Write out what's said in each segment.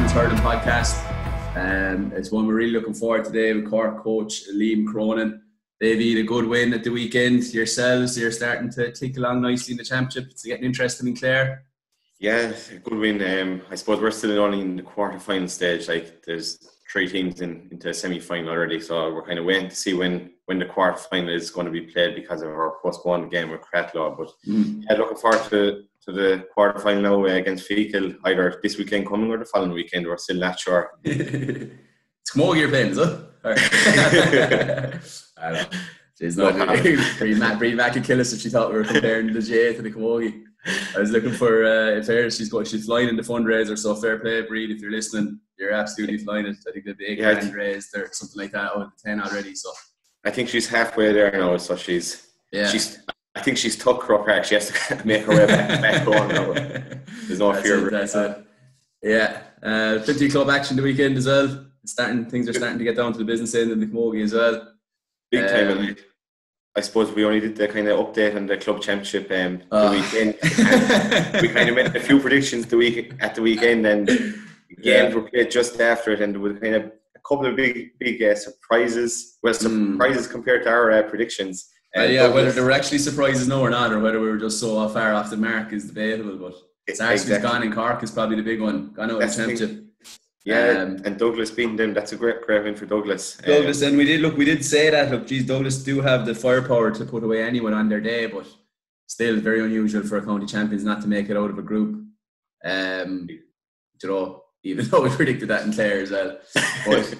Ireland's Hurling podcast. It's one we're really looking forward to today with Cork coach Liam Cronin. David, a good win at the weekend. Yourselves, you're starting to click along nicely in the championship. It's getting interesting in Clare. Yeah, a good win. I suppose we're still only in the quarter-final stage. Like, there's 3 teams into a semi-final already, so we're kind of waiting to see when the quarter-final is going to be played because of our postponed game with Cratlaw. But yeah, looking forward to the quarter-final now against Fecal, either this weekend coming or the following weekend. We're still not sure. It's camogie you're playing, is it? I don't know. She's not Brie Mac could kill us if she thought we were comparing the J to the camogie. I was looking for she's flying in the fundraiser, so fair play, Breed. If you're listening, you're absolutely flying it. I think they've big grand raised or something like that out of 10 already. So I think she's halfway there now, so I think she's tucked Crook Park. She has to make her way back home now. There's no fear. That's it. Yeah. 50 club action the weekend as well. Things are starting to get down to the business end of the camogie as well. Big time. I suppose we only did the kind of update on the club championship the weekend. We kind of made a few predictions at the weekend, and games were played just after it, and there was kind of a couple of big surprises. Well, surprises compared to our predictions. Whether there were actually surprises now or not, or whether we were just so far off the mark is debatable. But Saracens gone in Cork is probably the big one. Gone out of the championship. Yeah, and Douglas beating them. That's a great win for Douglas. And we did say that. Look, Douglas do have the firepower to put away anyone on their day, but still very unusual for a county champions not to make it out of a group. Even though we predicted that in Clare as well. But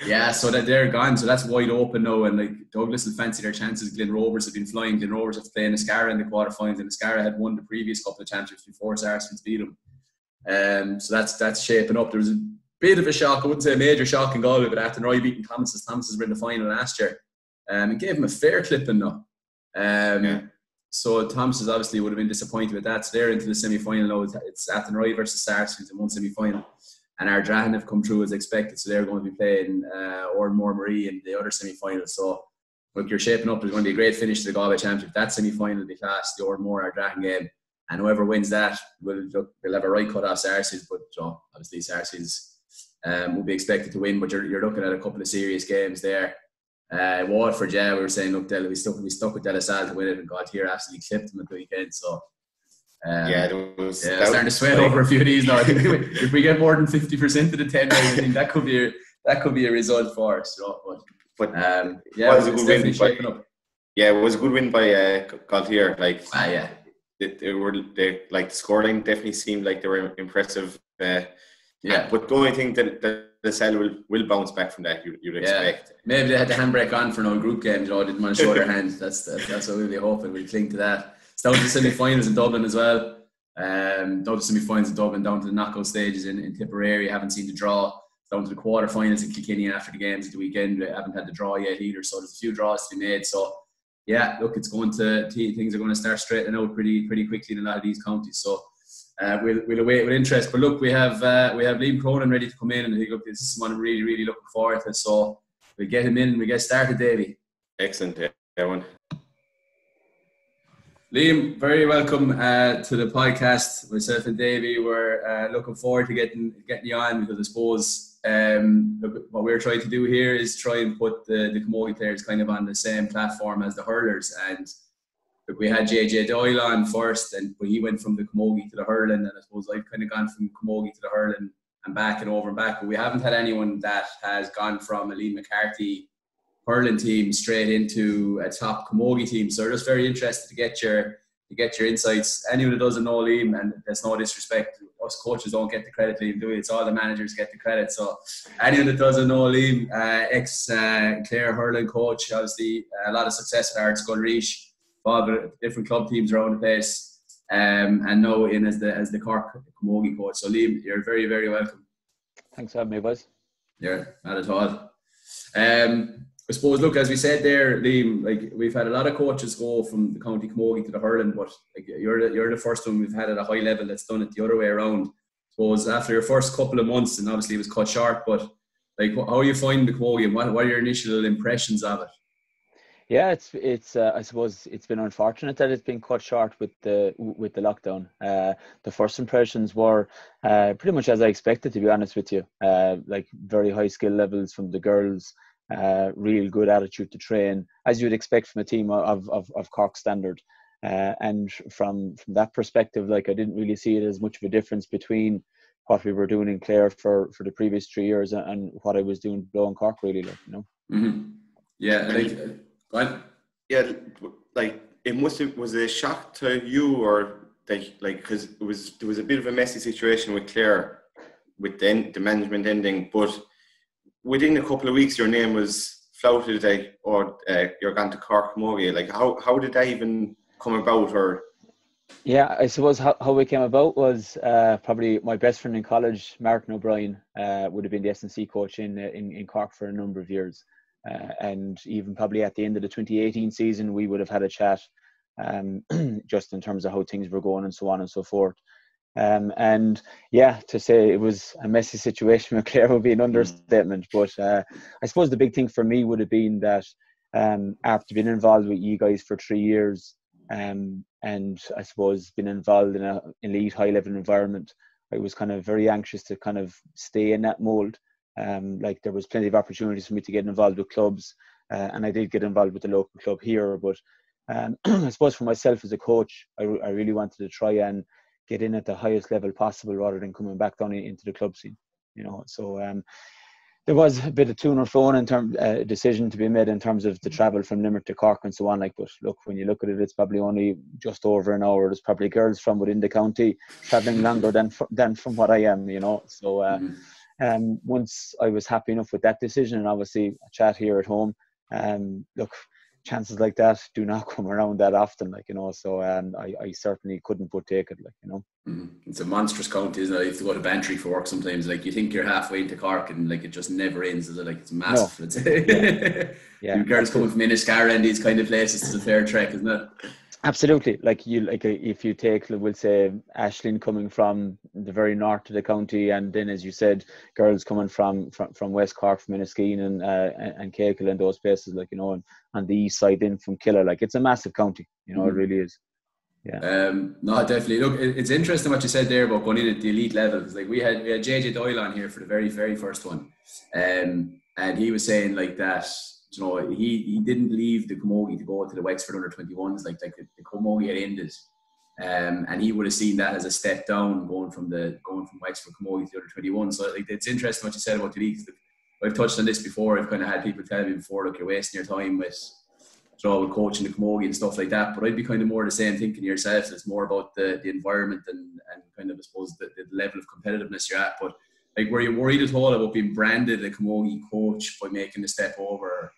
yeah, so that they're gone. So that's wide open now, and like Douglas will fancy their chances. Glen Rovers have been flying. Glen Rovers have to play in Ascara in the quarterfinals, and Ascara had won the previous couple of championships before Saracens beat them. So that's shaping up. There was a bit of a shock. I wouldn't say a major shock in Galway, but Athenry beating Thomas's. Thomas's were in the final last year. It gave him a fair clipping though. So Thomas's obviously would have been disappointed with that. So they're into the semi-final now. It's Athenry versus Saracens in one semi-final. And our Drahan have come through as expected. So they're going to be playing Ormore Marie in the other semi-final. So look, you're shaping up. There's going to be a great finish to the Galway Championship. That semi-final will be class, the Ormore, our Drahan game. And whoever wins that will have a right cut off Saracens. But obviously Saracens will be expected to win, but you're looking at a couple of serious games there. Waterford, we were saying, look, we stuck with De La Salle to win it, and God here absolutely clipped them at the weekend. So starting to sweat over a few of these now. I think if we get more than 50% of the 10, I think that could be a result for us. It was a good win. Shaping up. Yeah, it was a good win by Galtier. The scoreline definitely seemed like they were impressive. But the only thing that the Cell will bounce back from that, you'd expect. Maybe they had the handbrake on for no group games, didn't want to show their hand. That's what we'll be hoping. We'll cling to that. It's down to the semi-finals in Dublin as well. Down to the semi-finals in Dublin, down to the knockout stages in Tipperary. Haven't seen the draw. It's down to the quarter-finals in Kilkenny after the games at the weekend. We haven't had the draw yet either, so there's a few draws to be made. So, yeah, look, things are going to start straightening out pretty quickly in a lot of these counties. So, we'll await with interest. But look, we have Liam Cronin ready to come in, and I think, look, this is one I'm really, really looking forward to. So we'll get him in and we get started, Davey. Excellent, everyone. Liam, very welcome to the podcast. Myself and Davey were looking forward to getting you on, because I suppose look, what we're trying to do here is try and put the camogie players kind of on the same platform as the hurlers. And look, we had JJ Doyle on first, but he went from the camogie to the hurling, and I suppose I've kind of gone from camogie to the hurling and back and over and back. But we haven't had anyone that has gone from a Liam McCarthy hurling team straight into a top camogie team. So we're just very interested to get your insights. Anyone that doesn't know Liam, and there's no disrespect, us coaches don't get the credit, Liam, do we? It's all the managers get the credit. So anyone that doesn't know Liam, ex-Clare hurling coach, obviously a lot of success at Arts Gulreach, different club teams around the place, and now in as the Cork camogie coach. So Liam, you're very, very welcome. Thanks for having me, boys. Yeah, not at all. I suppose, look, as we said there, Liam, like, we've had a lot of coaches go from the county camogie to the hurling, but like, you're the first one we've had at a high level that's done it the other way around. I suppose after your first couple of months, and obviously it was cut short, but like, how are you finding the camogie, and what are your initial impressions of it? Yeah, it's I suppose it's been unfortunate that it's been cut short with the lockdown. The first impressions were pretty much as I expected, to be honest with you. Like very high skill levels from the girls, real good attitude to train, as you'd expect from a team of Cork standard. And from that perspective, like I didn't really see it as much of a difference between what we were doing in Clare for the previous 3 years and what I was doing below in Cork, really, like, you know. Mm-hmm. Yeah, like, what? Yeah, like it was a shock to you, or like because there was a bit of a messy situation with Clare, with the management ending, but within a couple of weeks your name was flouted, like, or you're gone to Cork camogie. Like how did that even come about? Or Yeah, I suppose how it came about was probably my best friend in college, Martin O'Brien, would have been the S&C coach in Cork for a number of years. And even probably at the end of the 2018 season, we would have had a chat just in terms of how things were going and so on and so forth. And yeah, to say it was a messy situation with Clare would be an understatement. But I suppose the big thing for me would have been that after being involved with you guys for 3 years, and I suppose being involved in an elite high level environment, I was kind of very anxious to kind of stay in that mold. Like there was plenty of opportunities for me to get involved with clubs, and I did get involved with the local club here. But I suppose for myself as a coach, I really wanted to try and get in at the highest level possible rather than coming back down into the club scene, you know. So there was a bit of to and fro in terms decision to be made in terms of the travel from Limerick to Cork and so on. Like, but look, when you look at it, it's probably only just over an hour. There's probably girls from within the county traveling longer than from what I am, you know. So once I was happy enough with that decision, and obviously a chat here at home, look, chances like that do not come around that often, like, you know. So I certainly couldn't but take it, like, you know. It's a monstrous county, isn't it? You have to go to Bantry for work sometimes. Like, you think you're halfway into Cork and like it just never ends, is it? Like, it's massive. No. Yeah. You girls coming from Inniscarra and these kind of places, it's a fair trek, isn't it? Absolutely. Like if you take, we'll say, Aisling coming from the very north of the county, and then, as you said, girls coming from West Cork, from Inniskeen and Cahill and those places, like, you know, and on the east side in from Killer, like, it's a massive county, you know. It really is. Yeah. No, definitely. Look, it's interesting what you said there about going in at the elite level, because like we had JJ Doyle on here for the very, very first one, and he was saying like that. You know, he didn't leave the camogie to go to the Wexford under-21s. Like the camogie had ended, and he would have seen that as a step down going from Wexford camogie to the under-21. So like, it's interesting what you said about the leagues. I've touched on this before. I've kind of had people tell me before, look, you're wasting your time with, you know, with coaching the camogie and stuff like that. But I'd be kind of more the same thinking yourself. It's more about the environment and kind of, I suppose, the level of competitiveness you're at. But like, were you worried at all about being branded a camogie coach by making the step over?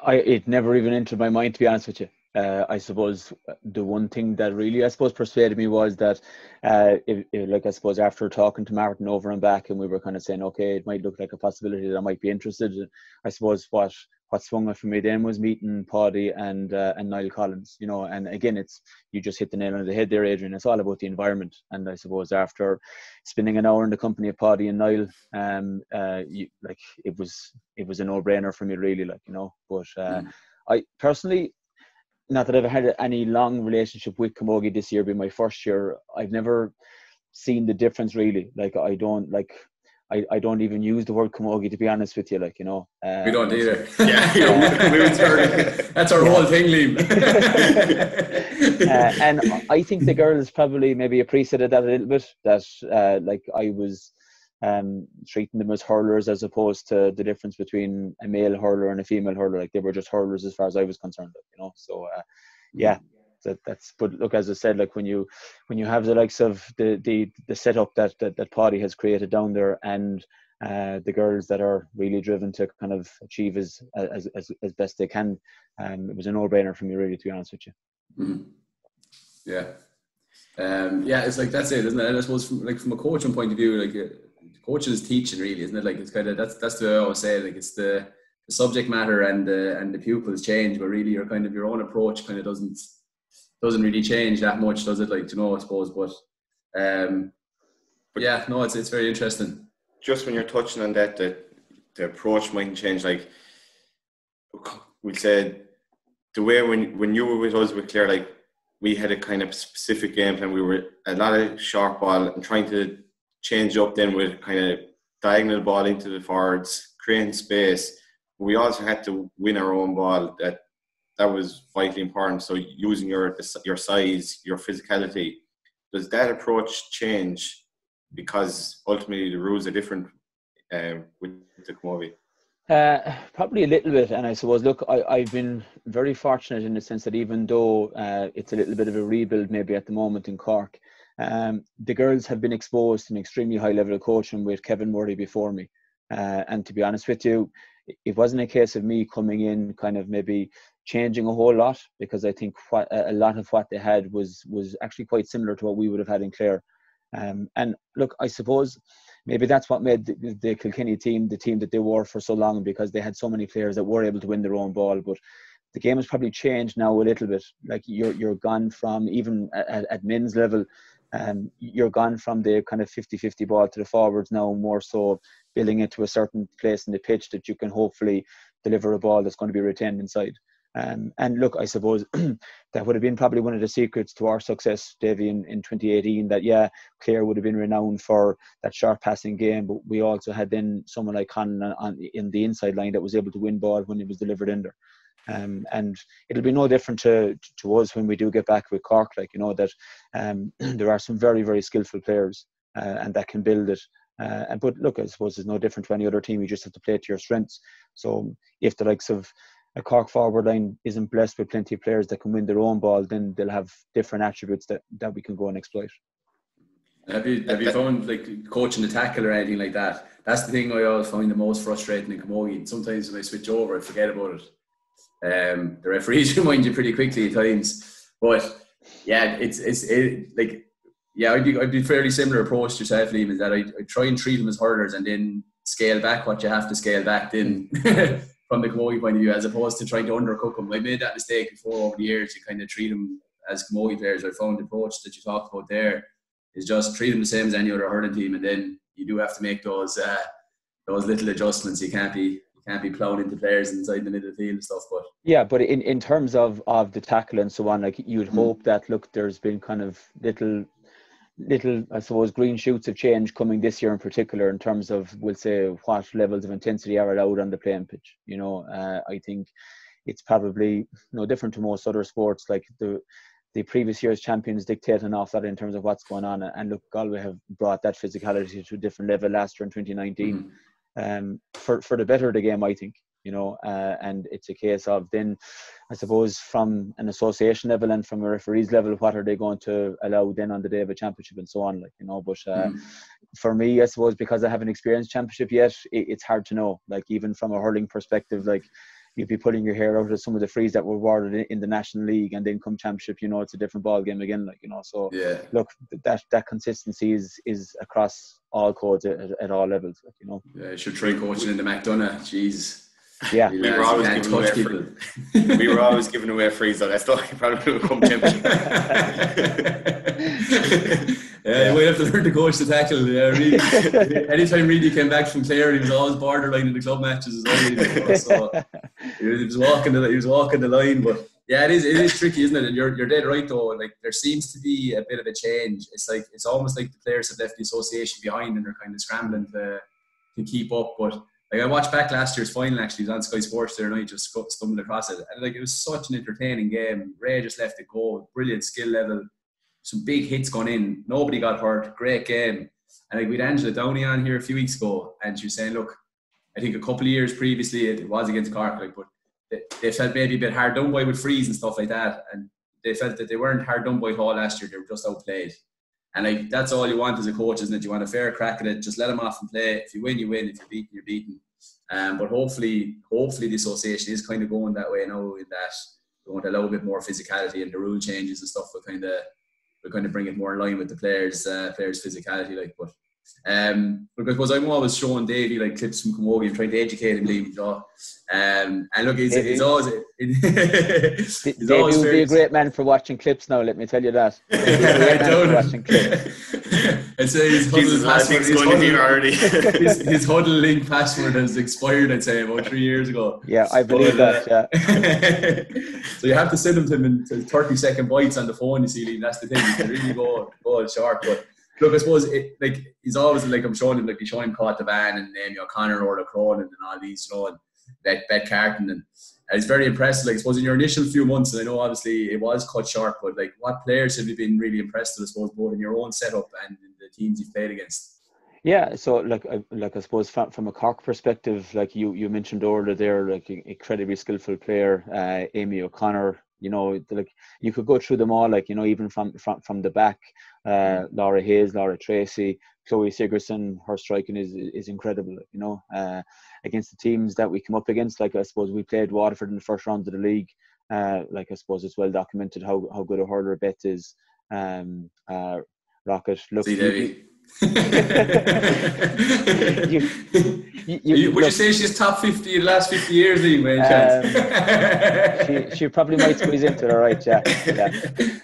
It never even entered my mind, to be honest with you. I suppose the one thing that really, I suppose, persuaded me was that, like, I suppose after talking to Martin over and back, and we were kind of saying, okay, it might look like a possibility that I might be interested. I suppose what swung it for me then was meeting Paddy and Niall Collins, you know. And again, you just hit the nail on the head there, Adrian. It's all about the environment. And I suppose after spending an hour in the company of Paddy and Niall, it was a no-brainer for me, really, like, you know. But I personally, not that I've had any long relationship with camogie, this year being my first year, I've never seen the difference, really. Like, I don't even use the word camogie, to be honest with you, like, you know. We don't either. That's our whole thing, Liam. And I think the girls probably maybe appreciated that a little bit, that like I was treating them as hurlers as opposed to the difference between a male hurler and a female hurler. Like, they were just hurlers as far as I was concerned, you know. So yeah, that's. But look, as I said, like, when you have the likes of the setup that Paddy has created down there, and the girls that are really driven to kind of achieve as best they can, it was a no-brainer for me, really, to be honest with you. Mm-hmm. Yeah. Yeah, it's like, that's it, isn't it? And I suppose from a coaching point of view, like, coaching is teaching, really, isn't it? Like, it's kind of, that's the way I always say, like, it's the subject matter and the pupils change, but really your own approach kind of doesn't really change that much, does it? Like, you know, I suppose. But yeah, no, it's very interesting. Just when you're touching on that, the approach mightn't change. Like, we said the way when you were with us with Clare, like we had a kind of specific game plan. We were a lot of short ball and trying to change up then with kind of diagonal ball into the forwards, creating space. We also had to win our own ball. That was vitally important. So using your size, your physicality. Does that approach change because ultimately the rules are different with the camogie? Probably a little bit, and I suppose, look, I've been very fortunate in the sense that even though it's a little bit of a rebuild maybe at the moment in Cork, the girls have been exposed to an extremely high level of coaching with Kevin Murray before me, and to be honest with you, it wasn't a case of me coming in kind of maybe changing a whole lot, because I think a lot of what they had was actually quite similar to what we would have had in Clare. And look, I suppose maybe that's what made the Kilkenny team the team that they were for so long, because they had so many players that were able to win their own ball. But the game has probably changed now a little bit. Like you're gone from, even at men's level, you're gone from the kind of 50-50 ball to the forwards now, more so building it to a certain place in the pitch that you can hopefully deliver a ball that's going to be retained inside. And look, I suppose that would have been probably one of the secrets to our success, Davy, in 2018, that, yeah, Clare would have been renowned for that short passing game, but we also had then someone like Conan in the inside line that was able to win ball when it was delivered in there. And it'll be no different to us when we do get back with Cork, like, you know, that there are some very, very skillful players and that can build it. But look, I suppose it's no different to any other team. You just have to play to your strengths. So if the likes of a Cork forward line isn't blessed with plenty of players that can win their own ball, then they'll have different attributes that we can go and exploit. Have you found, like, coaching the tackle or anything like that? That's the thing I always find the most frustrating in camogie. Sometimes when I switch over, I forget about it. The referees remind you pretty quickly at times. But yeah, I'd be fairly similar approach to yourself, Liam, is that I try and treat them as hurlers and then scale back what you have to scale back then. From the camogie point of view, as opposed to trying to undercook them. I made that mistake before over the years. You kind of treat them as camogie players. I found the approach that you talked about there is just treat them the same as any other hurling team, and then you do have to make those little adjustments. You can't be plowing into players inside the middle of the field and stuff. But yeah, but in terms of the tackle and so on, like, you'd hope that, look, there's been kind of little, I suppose, green shoots of change coming this year in particular, in terms of, we'll say, what levels of intensity are allowed on the playing pitch. You know, I think it's probably no different to most other sports. Like the previous year's champions dictating off that in terms of what's going on. And look, Galway have brought that physicality to a different level last year in 2019. For the better of the game, I think. You know, and it's a case of then, I suppose, from an association level and from a referees level, what are they going to allow then on the day of a championship and so on, like, you know. But for me, I suppose, because I haven't experienced championship yet, it's hard to know. Like, even from a hurling perspective, like, you'd be pulling your hair out of some of the frees that were awarded in the National League, and then come championship, you know, it's a different ball game again, like, you know. So yeah, look, that consistency is across all codes at all levels, like, you know. Yeah, you should try coaching in the McDonough. Jeez. Yeah, we were always giving away frees. That's the probably will come championship. Yeah, you might have to learn to coach the tackle. Yeah, really. Anytime Reedy came back from Clare, he was always borderline in the club matches as well. You know, so he was walking the line. But yeah, it is tricky, isn't it? And you're dead right though. Like, there seems to be a bit of a change. It's almost like the players have left the association behind, and they're kind of scrambling to keep up. But like, I watched back last year's final, actually. It was on Sky Sports there, and I just stumbled across it. And like, it was such an entertaining game. Ray just left it go. Brilliant skill level. Some big hits gone in. Nobody got hurt. Great game. And like, we had Angela Downey on here a few weeks ago, and she was saying, look, I think a couple of years previously it was against Cork, like, but they felt maybe a bit hard done by with frees and stuff like that. And they felt that they weren't hard done by at all last year. They were just outplayed. And like, that's all you want as a coach, isn't it? You want a fair crack at it. Just let them off and play. If you win, you win. If you're beaten, you're beaten. But hopefully the association is kind of going that way now, in that they want to allow a bit more physicality, and the rule changes and stuff will kind of bring it more in line with the players' physicality. Like, but Look, I suppose I'm always showing Davey like clips from camogie and trying to educate him, Liam, you know. And look, he's always Davey would be a great man for watching clips now, let me tell you that. He'd be a great man for watching clips. I'd say his Huddle link password has expired, I'd say, about 3 years ago. Yeah, I believe that, yeah. So you have to send him to him in 30-second bites on the phone, you see, Liam. That's the thing. You can really go short. But look, I suppose he's always like, I'm showing him, like, you show him Caught the Van and Amy O'Connor or Cronin and all these, you know, and Bet Carton, and it's very impressive. Like, I suppose in your initial few months, and I know obviously it was cut short, but like, what players have you been really impressed with, I suppose, both in your own setup and in the teams you've played against? Yeah, so like I suppose from a Cork perspective, like you mentioned earlier there, like incredibly skillful player, Amy O'Connor. You know, like you could go through them all, like, you know, even from the back, Laura Hayes, Laura Tracy, Chloe Sigurdsson. Her striking is incredible. You know, against the teams that we come up against, like I suppose we played Waterford in the first round of the league. Like I suppose it's well documented how good a hurler Bet is. Rocket, look. See, Davey. Would Look, you say she's top 50 in the last 50 years, Liam? She probably might squeeze into it, all right, yeah.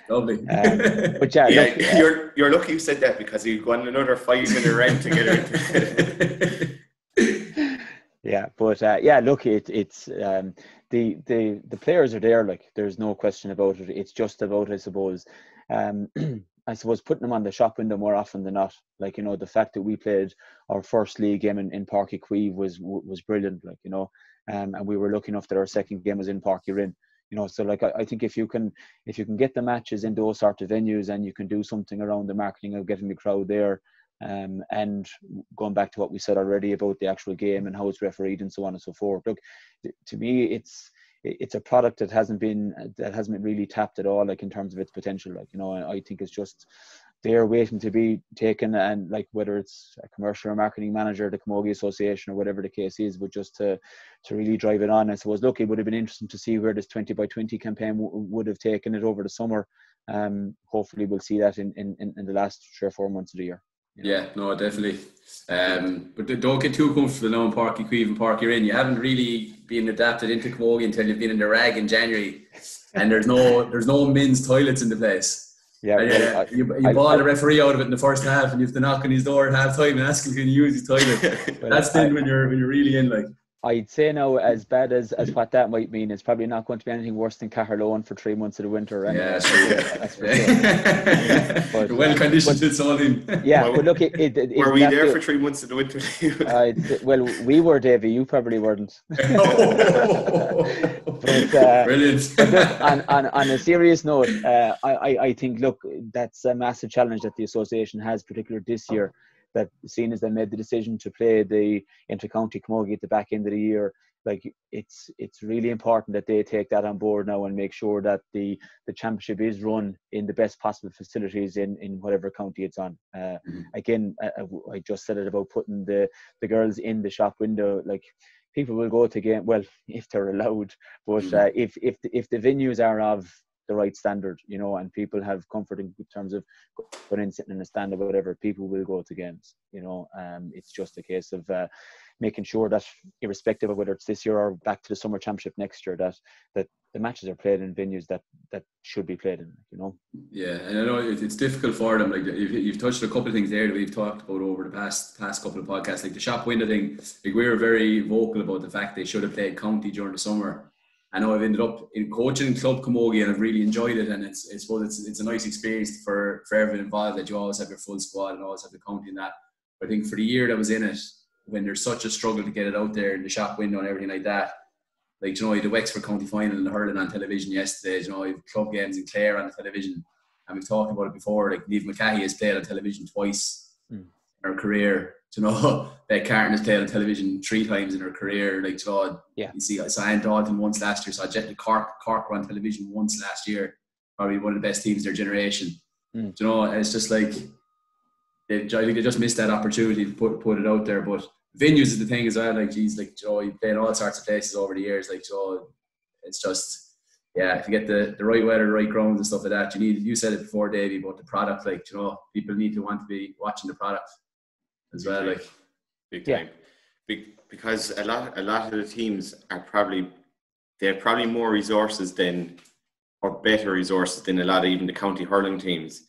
Lovely. But yeah, look, you're lucky you said that, because you've gone another 5-minute round to get her into. Yeah, but yeah, look, it's the players are there, like, there's no question about it. It's just about, I suppose, putting them on the shop window more often than not. Like, you know, the fact that we played our first league game in Páirc Uí Chaoimh was brilliant, like, you know, and we were lucky enough that our second game was in Páirc Uí Rinn, you know. So like, I think if you can get the matches in those sort of venues, and you can do something around the marketing of getting the crowd there, and going back to what we said already about the actual game and how it's refereed and so on and so forth. Look, to me, it's a product that hasn't been really tapped at all, like, in terms of its potential. Like, you know, I think it's just there waiting to be taken, and like, whether it's a commercial or marketing manager, the Camogie Association, or whatever the case is, but just to really drive it on. I suppose, look, it would have been interesting to see where this 20 by 20 campaign would have taken it over the summer. Hopefully we'll see that in the last 3 or 4 months of the year. You know? Yeah, no, definitely. But don't get too comfortable now in Páirc Uí Chaoimh and Páirc Uí Rinn. You haven't really been adapted into camogie until you've been in the rag in January, and there's no men's toilets in the place. Yeah, you ball the referee out of it in the first half, and you have to knock on his door at half time and ask him, can you use his toilet? That's then when you're really in, like. I'd say now, as bad as what that might mean, it's probably not going to be anything worse than Caherlone for 3 months of the winter. And yeah, sure. That's for sure. But, well conditioned, it's all in. Yeah, but look, were we there for 3 months of the winter? Well, we were, Davey. You probably weren't. But, brilliant. But look, on a serious note, I think, look, that's a massive challenge that the association has, particularly this year. That, seeing as they made the decision to play the inter-county camogie at the back end of the year, like, it's really important that they take that on board now and make sure that the championship is run in the best possible facilities in whatever county it's on. Again, I just said it about putting the girls in the shop window. Like, people will go to game, well, if they're allowed, but if the venues are of the right standard, you know, and people have comfort in terms of going in, sitting in a stand or whatever, people will go to games, you know. It's just a case of making sure that, irrespective of whether it's this year or back to the summer championship next year, that the matches are played in venues that should be played in, you know. Yeah, and I know it's difficult for them. Like, you've touched a couple of things there that we've talked about over the past couple of podcasts, like the shop window thing. Like, we were very vocal about the fact they should have played county during the summer. I know I've ended up in coaching club camogie, and I've really enjoyed it, and it's a nice experience for everyone involved, that you always have your full squad and always have the county and that. But I think for the year that I was in it, when there's such a struggle to get it out there in the shop window and everything like that, like, you know, the Wexford County final and the Hurling on television yesterday, you know, you have club games in Clare on the television, and we've talked about it before, like, Niamh McCahey has played on television twice in her career. You know, Bet Carton has played on television 3 times in her career. Like, you know, you see, I saw Anne Dalton once last year, so I Jet Cork were on television once last year. Probably one of the best teams of their generation. You know, and it's just like, I think they just missed that opportunity to put it out there. But venues is the thing as well. Like, geez, like, you know, you play in all sorts of places over the years. Like, you know, it's just, yeah, if you get the right weather, the right grounds and stuff like that, you said it before, Davey, about the product. Like, you know, people need to want to be watching the product. as well. Like big time. Because a lot of the teams they have probably more resources or better resources than a lot of even the county hurling teams.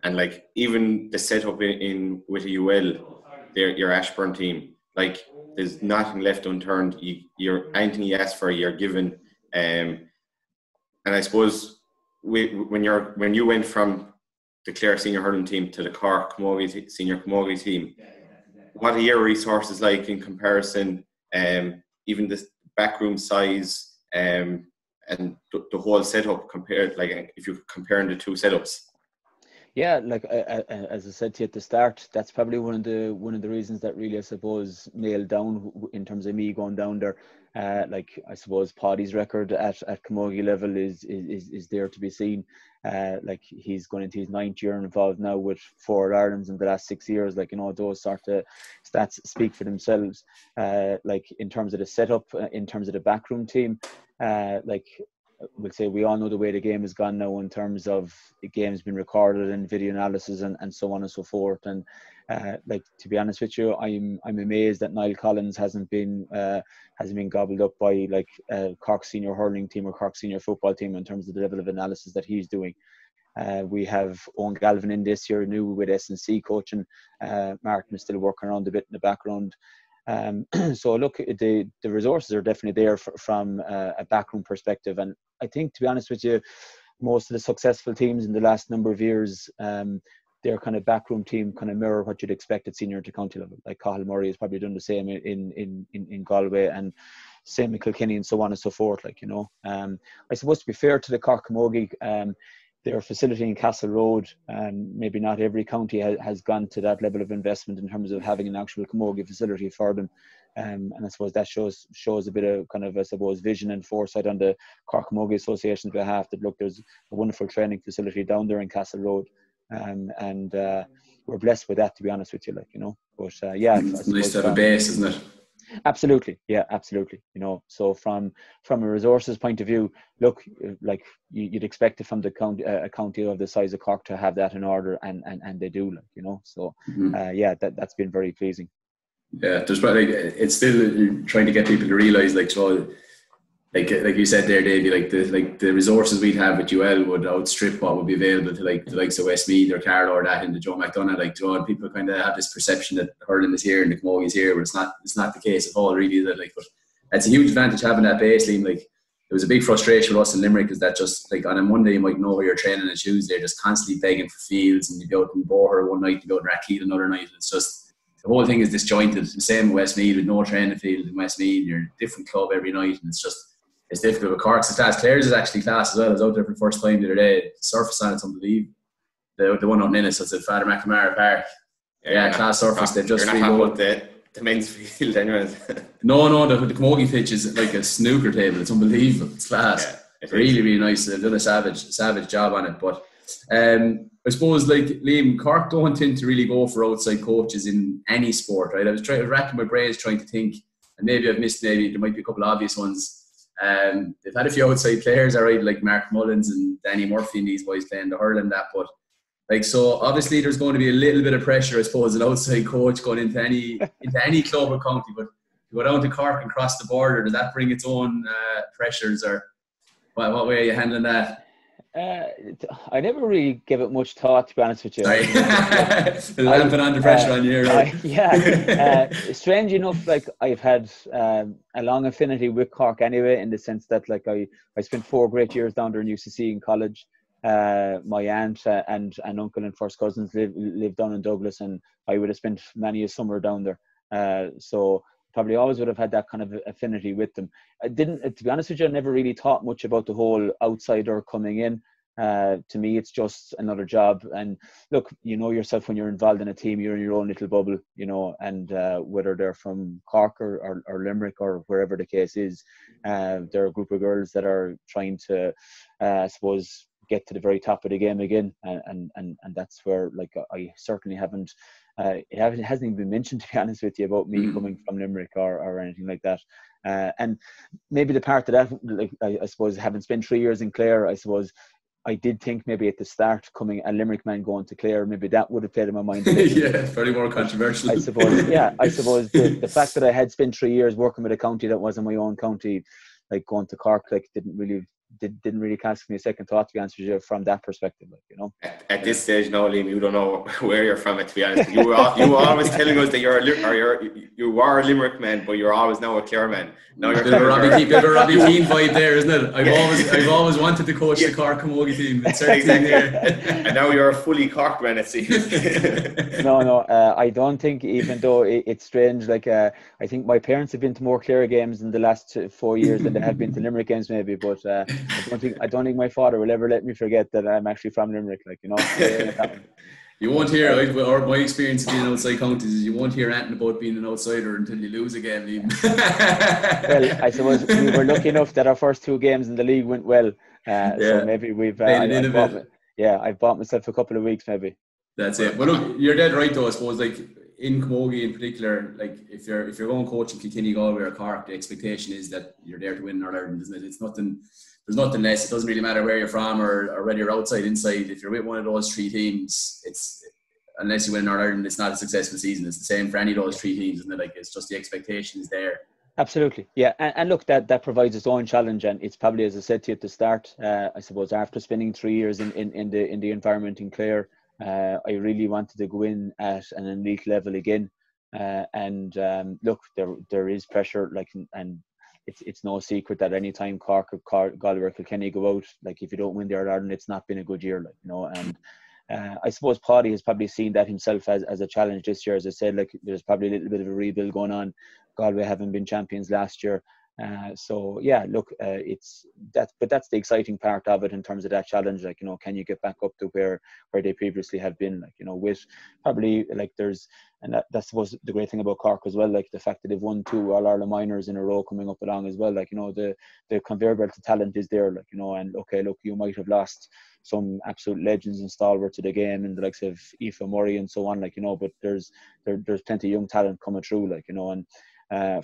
And like even the setup in with a UL, your Ashburn team, like there's nothing left unturned. You're anything you ask for, you're given. And I suppose when you went from the Clare senior hurling team to the Cork senior camogie team, what are your resources like in comparison? Even the backroom size and the whole setup compared, like if you're comparing the two setups. Yeah, like as I said to you at the start, that's probably one of the reasons that really, I suppose, nailed down in terms of me going down there. Like I suppose Paddy's record at camogie level is there to be seen. Like he's going into his 9th year involved now with 4 Irelands in the last 6 years. Like, you know, those sort of stats speak for themselves. Like in terms of the setup, in terms of the backroom team, like we'll say we all know the way the game has gone now in terms of the game's been recorded and video analysis and so on and so forth. And like, to be honest with you, I'm amazed that Niall Collins hasn't been gobbled up by like Cork senior hurling team or Cork senior football team in terms of the level of analysis that he's doing. We have Owen Galvin in this year new with S&C coaching. Martin is still working around a bit in the background. So look, the resources are definitely there from a backroom perspective, and I think, to be honest with you, most of the successful teams in the last number of years, their kind of backroom team kind of mirror what you'd expect at senior to county level. Like Cathal Murray has probably done the same in Galway, and same in Kilkenny and so on and so forth. Like, you know, I suppose to be fair to the Cork camogie, their facility in Castle Road, maybe not every county has gone to that level of investment in terms of having an actual camogie facility for them. And I suppose that shows a bit of kind of, I suppose, vision and foresight on the Cork Camogie Association's behalf, that look, there's a wonderful training facility down there in Castle Road. And we're blessed with that, to be honest with you, like, you know. But yeah, it's nice to have a base, isn't it? Absolutely, yeah, absolutely. You know, so from a resources point of view, look, like you'd expect it from the county, a county of the size of Cork, to have that in order, and they do, like, you know. So yeah, that's been very pleasing. Yeah, there's probably, it's still trying to get people to realise, like, so, like you said there, Davey, like the resources we'd have with UL would outstrip what would be available to like the likes of Westmeath or Carlow or that in the Joe McDonagh. Like, Joe, and people kind of have this perception that hurling is here and the camogie is here, but it's not the case at all, really, is it? Like, but it's a huge advantage having that base, Liam. Like, it was a big frustration with us in Limerick, is that just like on a Monday you might know where you're training, and Tuesday just constantly begging for fields, and you'd be out in Bourke one night, you'd be out in Rathkeale another night. It's just, the whole thing is disjointed. The same with Westmeath, with no training field in Westmeath, you're a different club every night, and it's difficult. With Cork's class. Clare's is actually class as well. I was out there for the first time the other day. The surface on it's unbelievable. The one out in Ennis, so it's at Father McNamara Park. Yeah, class surface. They've just about the men's field, anyways. No, the camogie pitch is like a snooker table. It's unbelievable. It's class. Yeah, it's really nice. They've done a savage job on it. But I suppose, like, Liam, Cork don't tend to really go for outside coaches in any sport, right? I was racking my brains trying to think, and maybe I've missed. Maybe there might be a couple of obvious ones. They've had a few outside players, alright, like Mark Mullins and Danny Murphy and these boys playing the hurling that, but like, so obviously there's going to be a little bit of pressure, I suppose, an outside coach going into any club or county. But to go down to Cork and cross the border, does that bring its own pressures, or what way are you handling that? I never really give it much thought, to be honest with you. Lamping under pressure on you, right? Yeah. Strange enough, like, I've had a long affinity with Cork anyway, in the sense that, like, I spent 4 great years down there in UCC in college. My aunt and uncle and first cousins lived down in Douglas, and I would have spent many a summer down there. So probably always would have had that kind of affinity with them. I didn't, to be honest with you, I never really thought much about the whole outsider coming in. To me, it's just another job. And look, you know yourself, when you're involved in a team, you're in your own little bubble, you know, and whether they're from Cork or Limerick or wherever the case is, they're a group of girls that are trying to, I suppose, get to the very top of the game again. And that's where, like, I certainly haven't, it hasn't even been mentioned, to be honest with you, about me coming from Limerick or anything like that. And maybe the part of that, like, I suppose, having spent 3 years in Clare, I suppose I did think maybe at the start coming a Limerick man going to Clare, maybe that would have played in my mind. Yeah, it's very more controversial. I suppose the fact that I had spent 3 years working with a county that wasn't my own county, like going to Cork, like didn't really cast me a second thought, to be honest with you, from that perspective, like, you know. At this stage now, Liam, you don't know where you're from, to be honest. You were always telling us that you are a Limerick man, but you're always now a Clare man. Now you're bit of a Robbie Keane vibe there, isn't it? I've always wanted to coach the Cork camogie team. It's exactly there. And now you're a fully Cork man, it seems. No, I don't think, even though it's strange, like I think my parents have been to more Clare games in the last 4 years than they have been to Limerick games, maybe, but I don't think my father will ever let me forget that I'm actually from Limerick, like, you know. You won't hear, or my experience of being outside counties is you won't hear anything about being an outsider until you lose again, Liam. Well, I suppose we were lucky enough that our first 2 games in the league went well. So maybe we've I've bought myself a couple of weeks, maybe. That's it. Well, look, you're dead right though, I suppose, like in camogie in particular, like if you're going coaching Kilkenny, Galway or Cork, the expectation is that you're there to win Ireland, isn't it? There's nothing less. It doesn't really matter where you're from or whether you're outside, inside. If you're with one of those 3 teams, unless you win Ireland, it's not a successful season. It's the same for any of those 3 teams, isn't it? Like, it's just the expectation is there. Absolutely, yeah. And look, that provides its own challenge, and it's probably, as I said to you at the start, I suppose after spending 3 years in the environment in Clare, I really wanted to go in at an elite level again. Look, there is pressure, like, and it's no secret that any time Cork or Galway or Kilkenny go out, like, if you don't win the All-Ireland, it's not been a good year, like, you know. And I suppose Paddy has probably seen that himself as a challenge this year. As I said, like, there's probably a little bit of a rebuild going on. Galway haven't been champions last year. So yeah, look, but that's the exciting part of it in terms of that challenge. Like, you know, can you get back up to where they previously have been? Like, you know, with probably, like, that's suppose the great thing about Cork as well, like the fact that they've won 2 All-Ireland minors in a row coming up along as well. Like, you know, the conveyor belt of talent is there, like, you know. And okay, look, you might have lost some absolute legends and stalwarts of the game and the likes of Aoife Murray and so on, like, you know, but there's plenty of young talent coming through, like, you know. And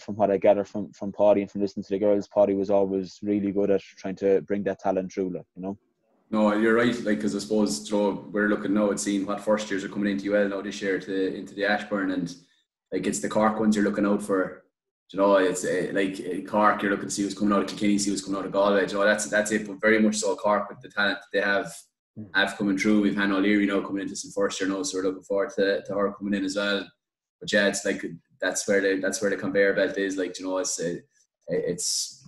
from what I gather from Paddy and from listening to the girls, Paddy was always really good at trying to bring that talent through, like, you know. No, you're right. Like, because I suppose, we're looking now at seeing what first years are coming into UL now this year into the Ashbourne, and like, it's the Cork ones you're looking out for. You know, it's like Cork, you're looking to see who's coming out of Kilkenny, see who's coming out of Galway. You know, that's it. But very much so, Cork, with the talent they have coming through. We've Hannah O'Leary now coming into some first year now, so we're looking forward to her coming in as well. But yeah, it's like that's where the conveyor belt is. Like, you know, it's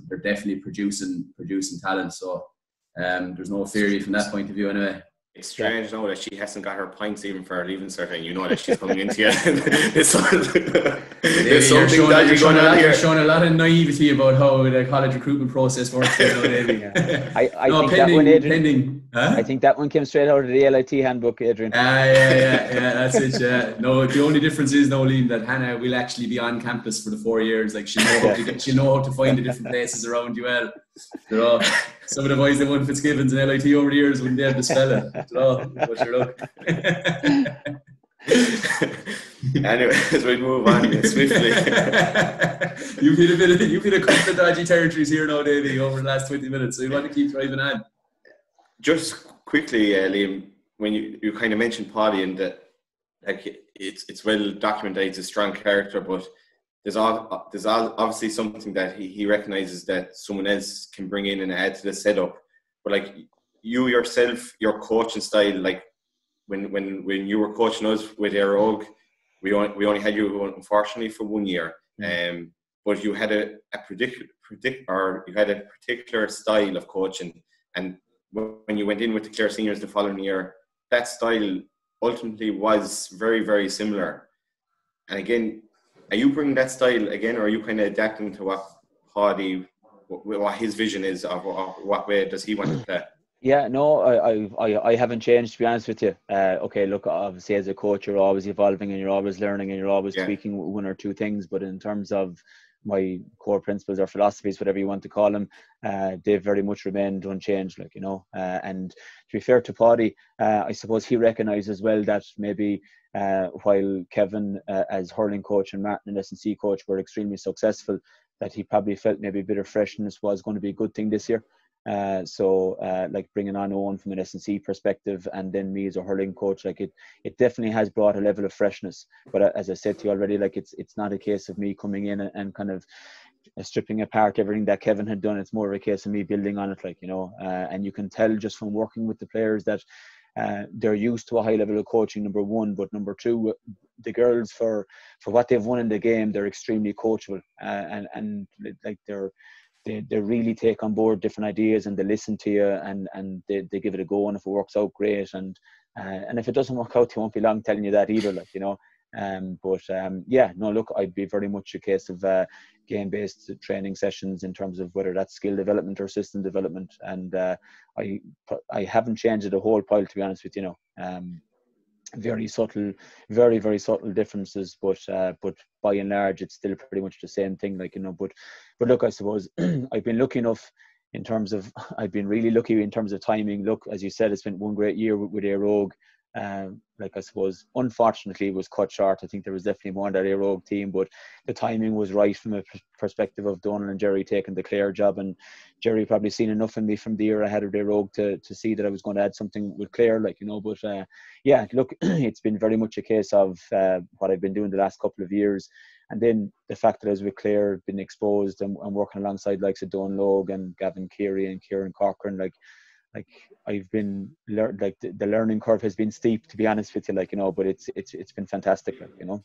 they're definitely producing talent. So there's no fear from that point of view anyway. It's strange now that she hasn't got her points even for her leaving cert, and you know that she's coming into it. It's something you're showing a lot of naivety about how the college recruitment process works. I think that one came straight out of the LIT handbook, Adrian. Yeah, that's it. Yeah. No, the only difference is now, Liam, that Hannah will actually be on campus for the 4 years. Like, she'll know how to find the different places around UL. You know, some of the boys that won Fitzgibbons and LIT over the years wouldn't be able to spell it. You know, but sure, look. Anyway, as we move on swiftly. You've hit a couple of dodgy territories here now, Davey, over the last 20 minutes, so you want to keep driving on. Just quickly, Liam, when you kind of mentioned Paddy, and that, like, it's well documented, he's a strong character, but there's obviously something that he recognises that someone else can bring in and add to the setup. But like, you yourself, your coaching style, like when you were coaching us with Éire Óg, we only had you, unfortunately, for 1 year. But you had a particular style of coaching, and when you went in with the Clare seniors the following year, that style ultimately was very, very similar. And again, are you bringing that style again, or are you kind of adapting to what Paddy, what his vision is of what way does he want to play? Yeah, no, I haven't changed, to be honest with you. Okay, look, obviously as a coach, you're always evolving and you're always learning and you're always tweaking 1 or 2 things. But in terms of my core principles or philosophies, whatever you want to call them, they've very much remained unchanged, like, you know. And to be fair to Paddy, I suppose he recognised as well that maybe while Kevin as hurling coach and Martin as S&C coach were extremely successful, that he probably felt maybe a bit of freshness was going to be a good thing this year. So like bringing on Owen from an S&C perspective, and then me as a hurling coach, like it definitely has brought a level of freshness. But as I said to you already, like it's not a case of me coming in and kind of stripping apart everything that Kevin had done. It's more of a case of me building on it, like, you know, and you can tell just from working with the players that they're used to a high level of coaching, number one, but number two, the girls, for what they've won in the game, they're extremely coachable, and like they really take on board different ideas, and they listen to you, and they give it a go, and if it works out, great, and if it doesn't work out, they won't be long telling you that either, like, you know. Yeah, no, look, I'd be very much a case of game-based training sessions in terms of whether that's skill development or system development, and I haven't changed it a whole pile, to be honest with you. Very subtle, very, very subtle differences, but by and large, it's still pretty much the same thing, like, you know. But look, I suppose I've been lucky enough in terms of, I've been really lucky in terms of timing. Look, as you said, it's been one great year with Éireog. Like, I suppose, unfortunately, it was cut short. I think there was definitely more on that Éireog team, but the timing was right from a perspective of Donal and Jerry taking the Clare job, and Jerry probably seen enough in me from the year ahead of Éireog to see that I was going to add something with Clare, like, you know. But yeah, look, it's been very much a case of what I've been doing the last couple of years, and then the fact that I was with Clare, been exposed and working alongside likes of Don Logue and Gavin Keary and Kieran Corcoran, like I've been like the learning curve has been steep, to be honest with you, like, you know. But it's been fantastic, like, you know.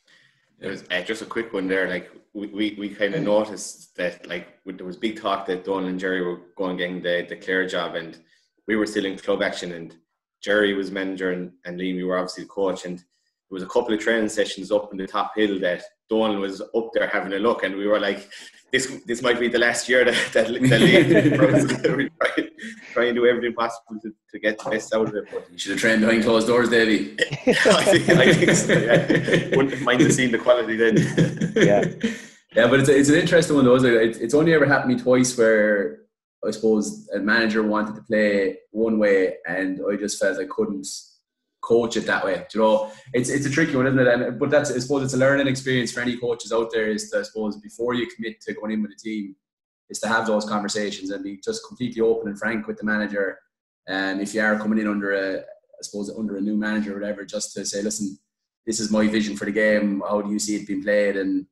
It was just a quick one there. Like we kind of noticed that, like, there was big talk that Donal and Jerry were going getting the Clare job, and we were still in club action, and Jerry was manager, and Liam, you were obviously the coach, and there was a couple of training sessions up in the top hill that Donal was up there having a look, and we were like, this might be the last year that Liam try and do everything possible to get the best out of it. But you should have trained behind closed doors, Davey. I think so, yeah. Wouldn't mind seeing the quality then. Yeah, but it's an interesting one though. It's only ever happened to me twice where I suppose a manager wanted to play one way and I just felt I couldn't coach it that way. You know, it's a tricky one, isn't it? But that's, I suppose, it's a learning experience for any coaches out there, is to, I suppose, before you commit to going in with a team, is to have those conversations and be just completely open and frank with the manager. And if you are coming in under a new manager or whatever, just to say, listen, this is my vision for the game. How do you see it being played? And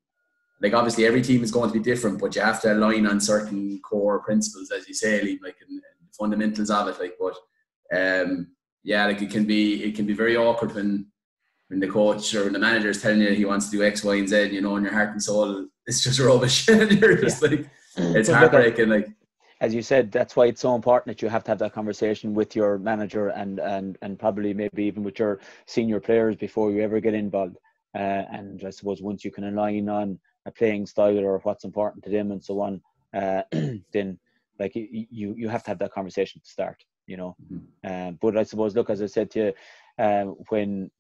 like, obviously every team is going to be different, but you have to align on certain core principles, as you say, like, and the fundamentals of it. Like, but yeah, like it can be very awkward when the coach or when the manager is telling you he wants to do X, Y, and Z, you know, in your heart and soul, it's just rubbish. And you're just like, it's heartbreaking. Like, as you said, that's why it's so important that you have to have that conversation with your manager and probably maybe even with your senior players before you ever get involved. And I suppose once you can align on a playing style or what's important to them and so on, then like you have to have that conversation to start, you know. But I suppose, look, as I said to you, when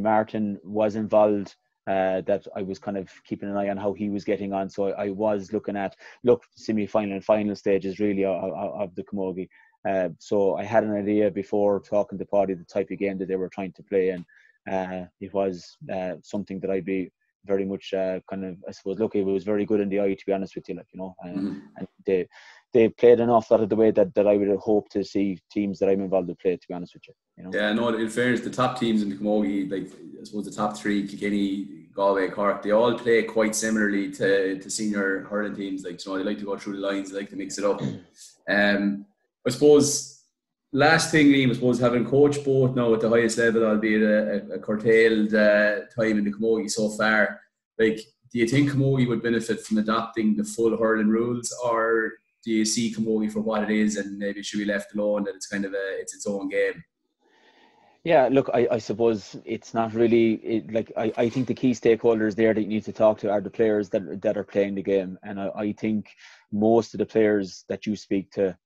Martin was involved, that I was kind of keeping an eye on how he was getting on. So I was looking at semi-final and final stages really of the camogie. So I had an idea before talking to Paddy the type of game that they were trying to play, and it was something that I'd be very much kind of, I suppose, look, it was very good in the eye, to be honest with you, like, you know. And they played an awful lot of the way that I would have hoped to see teams that I'm involved with play, to be honest with you, you know. Yeah, no, in fairness, the top teams in the camogie, like, I suppose the top three, Kilkenny, Galway, Cork, they all play quite similarly to senior hurling teams. Like, you know, they like to go through the lines, they like to mix it up. I suppose, last thing, Liam, I suppose, having coached both now at the highest level, albeit a curtailed time in the camogie so far, like, do you think camogie would benefit from adopting the full hurling rules, or do you see camogie for what it is and maybe it should be left alone, that it's kind of it's its own game? Yeah, look, I suppose it's not really like, I think the key stakeholders there that you need to talk to are the players that are playing the game, and I think most of the players that you speak to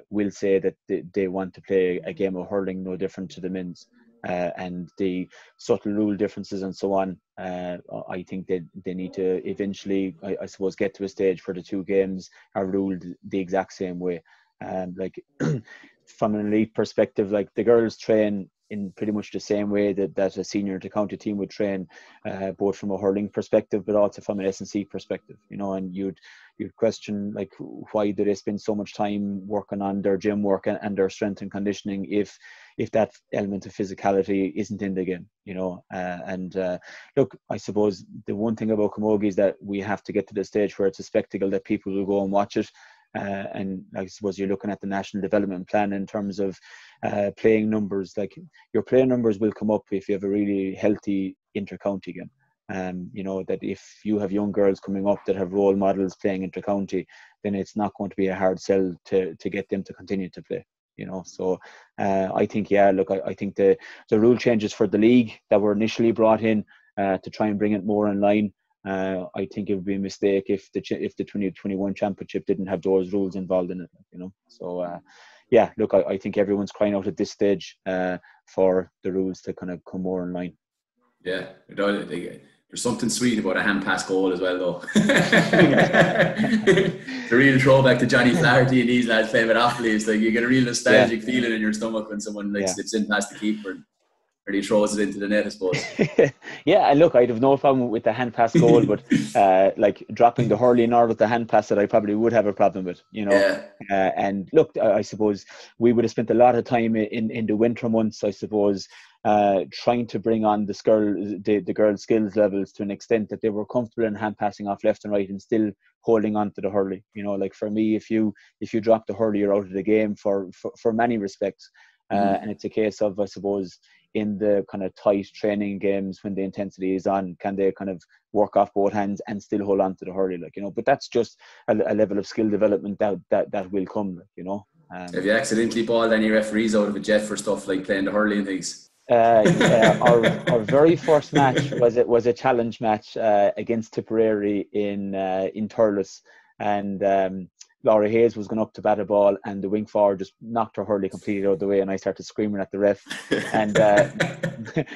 will say that they want to play a game of hurling no different to the men's, and the subtle rule differences and so on. I think they need to eventually, I suppose, get to a stage where the two games are ruled the exact same way. Like, from an elite perspective, like, the girls train in pretty much the same way that a senior inter-county team would train, both from a hurling perspective, but also from an S&C perspective, you know, and you'd question, like, why do they spend so much time working on their gym work and their strength and conditioning if that element of physicality isn't in the game, you know. Look, I suppose the one thing about camogie is that we have to get to the stage where it's a spectacle that people will go and watch it. And I suppose you're looking at the national development plan in terms of playing numbers. Like, your playing numbers will come up if you have a really healthy inter-county game. You know, that if you have young girls coming up that have role models playing inter-county, then it's not going to be a hard sell to get them to continue to play, you know. So I think, yeah, look, I think the rule changes for the league that were initially brought in to try and bring it more in line, I think it would be a mistake if the 2021 championship didn't have those rules involved in it, you know. So yeah, look, I think everyone's crying out at this stage for the rules to kind of come more in line. Yeah, there's something sweet about a hand pass goal as well, though. It's a real throwback to Johnny Flaherty and these lads playing with Offaly. It's like you get a real nostalgic feeling in your stomach when someone slips in past the keeper and really throws it into the net, I suppose. Yeah, and look, I'd have no problem with the hand pass goal, but like dropping the hurling or with the hand pass that I probably would have a problem with, you know. Yeah. And look, I suppose we would have spent a lot of time in the winter months, I suppose, trying to bring on the girls' skills levels to an extent that they were comfortable in hand passing off left and right and still holding on to the hurley. You know, like for me, if you drop the hurley, you're out of the game for many respects. And it's a case of, I suppose, in the kind of tight training games when the intensity is on, can they kind of work off both hands and still hold on to the hurley, like, you know. But that's just a level of skill development that will come, like, you know. Have you accidentally balled any referees out of a jet for stuff like playing the hurley and things? Our very first match was a challenge match against Tipperary in Thurles, and Laura Hayes was going up to bat a ball, and the wing forward just knocked her hurley completely out of the way, and I started screaming at the ref. And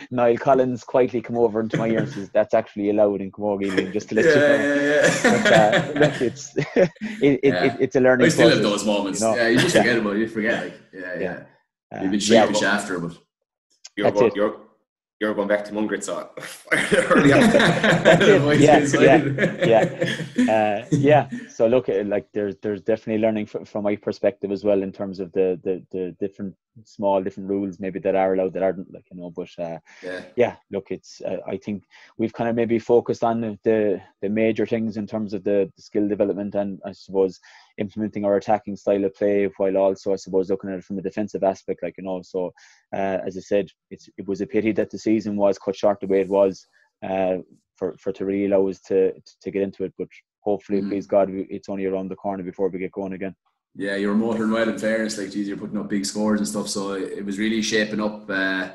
Niall Collins quietly come over into my ear and says, "That's actually allowed in camogie, just to let you know." But, look, it's a learning process. I still have those moments. You know? Yeah, you just forget about it. You forget, like, yeah. You've been sheepish after, but you're going back to Mungret, so yeah. So look, like there's definitely learning from my perspective as well in terms of the different rules maybe that are allowed, that aren't, like, you know. But look, it's I think we've kind of maybe focused on the major things in terms of the skill development, and I suppose implementing our attacking style of play, while also, I suppose, looking at it from a defensive aspect, like, you know. So as I said, it was a pity that the season was cut short the way it was, for to really allow us to get into it. But hopefully, please God, it's only around the corner before we get going again. Yeah, you were motoring well, in fairness. Like, geez, you're putting up big scores and stuff, so it was really shaping up to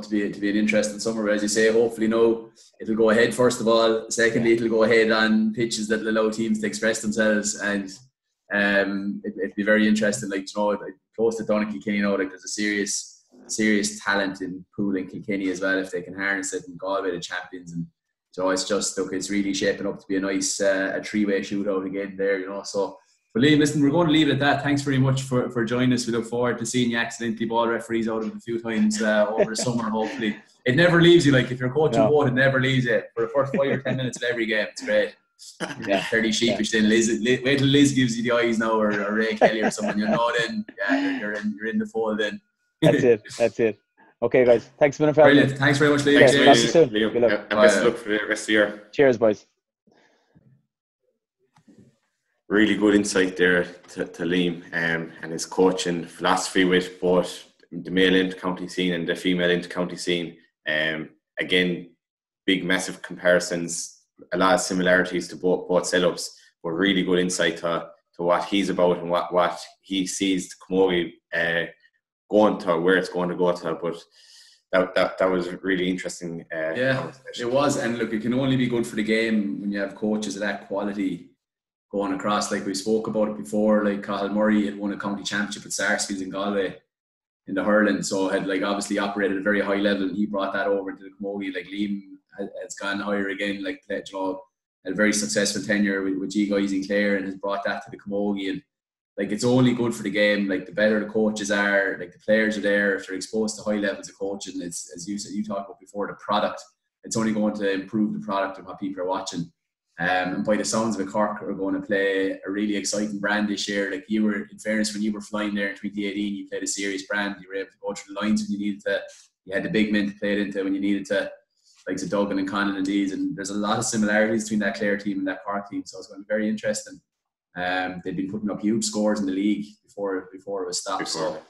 be an interesting summer. But as you say, hopefully, no, it'll go ahead first of all. Secondly, it'll go ahead on pitches that will allow teams to express themselves, and it'd be very interesting. Like, you know, close to Donegal, like, there's a serious talent in pool in Kilkenny as well, if they can harness it, and Galway the champions. And so it's just, look, it's really shaping up to be a nice a three-way shootout again there, you know. So, but Liam, listen, we're going to leave it at that. Thanks very much for joining us. We look forward to seeing you accidentally ball referees out of a few times over the summer, hopefully. It never leaves you. Like, if you're coaching both, it never leaves you for the first 5 or 10 minutes of every game. It's great. Yeah, fairly sheepish. Then wait till Liz gives you the eyes now, or Ray Kelly or someone, you know. Then you're in the fold. Then that's it. Okay, guys, thanks a minute for having me. Brilliant. Thanks very much, Liam. Talk to you soon. Liam, good luck. And best of luck for the rest of the year. Cheers, boys. Really good insight there to Liam, and his coaching philosophy with both the male inter-county scene and the female inter-county scene. Again, big, massive comparisons, a lot of similarities to both setups, but really good insight to what he's about and what he sees the camogie going to, where it's going to go to. But that was really interesting. It was. And look, it can only be good for the game when you have coaches of that quality going across. Like, we spoke about it before, like Cathal Murray had won a county championship with Sarsfields in Galway in the hurling, so had, like, obviously operated at a very high level, and he brought that over into the camogie. Like, Liam has gone higher again, like, you know, had a very successful tenure with G guys in Clare, and has brought that to the camogie. And like it's only good for the game. Like the better the coaches are, like the players are there, if they're exposed to high levels of coaching, it's, as you said, you talked about before, the product. It's only going to improve the product and what people are watching. And by the sounds of it, Cork are going to play a really exciting brand this year. Like you were, in fairness, when you were flying there in 2018, you played a serious brand. You were able to go through the lines when you needed to. You had the big men to play it into when you needed to, like to Duggan and Conan and these. And there's a lot of similarities between that Clare team and that Cork team. So it's going to be very interesting. They've been putting up huge scores in the league before it was stopped. So,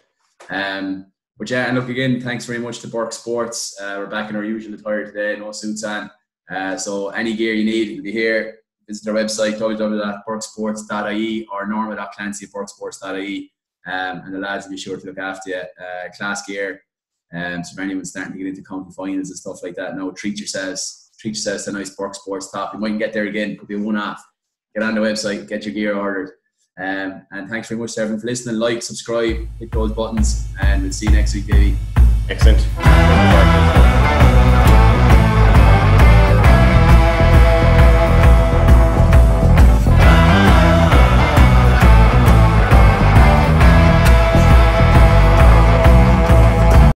but yeah, and look, again, thanks very much to Bourke Sports. We're back in our usual attire today, no suits on. So any gear you need, it'll be here. Visit our website, www.bourkesports.ie or norma.clancy@bourkesports.ie. And the lads will be sure to look after you. Class gear. So for anyone starting to get into county finals and stuff like that, now treat yourselves to a nice Bourke Sports top. You mightn't get there again, could be a one-off. Get on the website, get your gear ordered. And thanks very much to everyone for listening. Like, subscribe, hit those buttons, and we'll see you next week, Davey. Excellent.